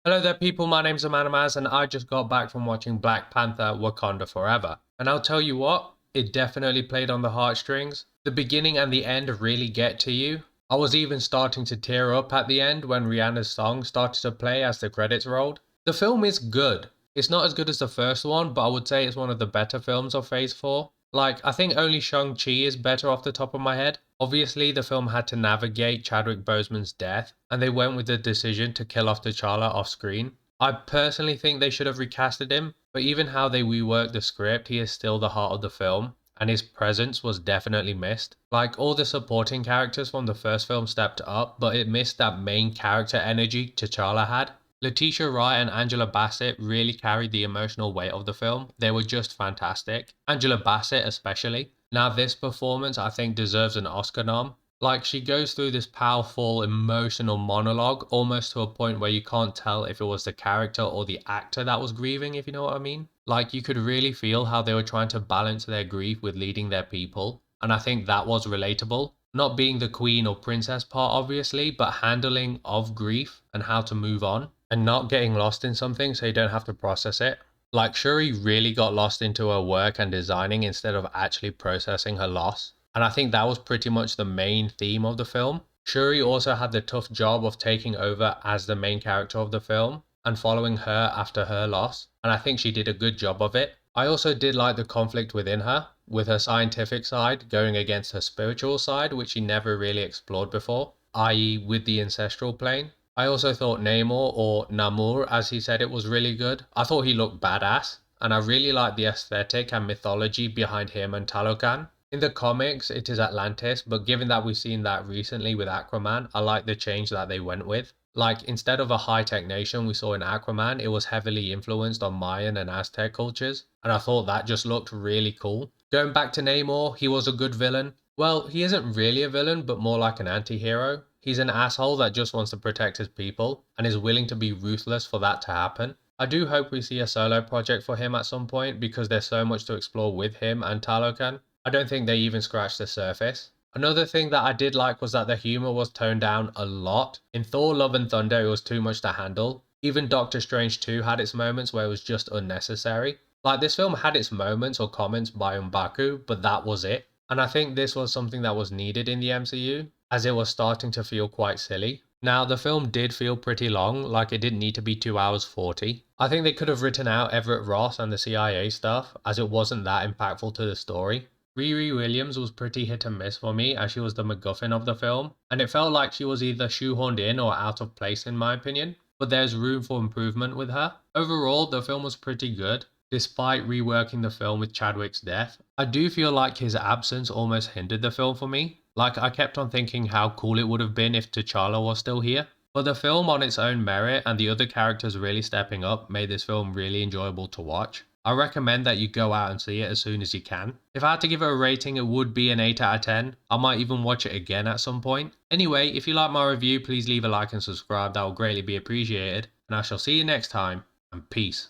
Hello there people, my name's Amanamaz and I just got back from watching Black Panther Wakanda Forever. And I'll tell you what, it definitely played on the heartstrings. The beginning and the end really get to you. I was even starting to tear up at the end when Rihanna's song started to play as the credits rolled. The film is good. It's not as good as the first one, but I would say it's one of the better films of Phase 4. Like, I think only Shang-Chi is better off the top of my head. Obviously, the film had to navigate Chadwick Boseman's death, and they went with the decision to kill off T'Challa off screen. I personally think they should have recasted him, but even how they reworked the script, he is still the heart of the film, and his presence was definitely missed. Like, all the supporting characters from the first film stepped up, but it missed that main character energy T'Challa had. Letitia Wright and Angela Bassett really carried the emotional weight of the film. They were just fantastic. Angela Bassett especially. Now this performance I think deserves an Oscar nom. Like, she goes through this powerful emotional monologue almost to a point where you can't tell if it was the character or the actor that was grieving, if you know what I mean. Like, you could really feel how they were trying to balance their grief with leading their people, and I think that was relatable. Not being the queen or princess part obviously, but handling of grief and how to move on and not getting lost in something so you don't have to process it. Like, Shuri really got lost into her work and designing instead of actually processing her loss. And I think that was pretty much the main theme of the film. Shuri also had the tough job of taking over as the main character of the film and following her after her loss. And I think she did a good job of it. I also did like the conflict within her, with her scientific side going against her spiritual side, which she never really explored before, i.e. with the ancestral plane. I also thought Namor, or Namor as he said it, was really good. I thought he looked badass, and I really liked the aesthetic and mythology behind him and Talocan. In the comics, it is Atlantis, but given that we've seen that recently with Aquaman, I like the change that they went with. Like, instead of a high-tech nation we saw in Aquaman, it was heavily influenced on Mayan and Aztec cultures, and I thought that just looked really cool. Going back to Namor, he was a good villain. Well, he isn't really a villain, but more like an anti-hero. He's an asshole that just wants to protect his people, and is willing to be ruthless for that to happen. I do hope we see a solo project for him at some point, because there's so much to explore with him and Talocan. I don't think they even scratched the surface. Another thing that I did like was that the humor was toned down a lot. In Thor Love and Thunder it was too much to handle. Even Doctor Strange 2 had its moments where it was just unnecessary. Like, this film had its moments or comments by M'Baku, but that was it. And I think this was something that was needed in the MCU, as it was starting to feel quite silly. Now, the film did feel pretty long, like it didn't need to be 2 hours 40. I think they could have written out Everett Ross and the CIA stuff, as it wasn't that impactful to the story. Riri Williams was pretty hit and miss for me, as she was the MacGuffin of the film, and it felt like she was either shoehorned in or out of place in my opinion, but there's room for improvement with her. Overall, the film was pretty good, despite reworking the film with Chadwick's death. I do feel like his absence almost hindered the film for me. Like, I kept on thinking how cool it would have been if T'Challa was still here. But the film on its own merit and the other characters really stepping up made this film really enjoyable to watch. I recommend that you go out and see it as soon as you can. If I had to give it a rating, it would be an 8 out of 10. I might even watch it again at some point. Anyway, if you like my review, please leave a like and subscribe. That will greatly be appreciated. And I shall see you next time, and peace.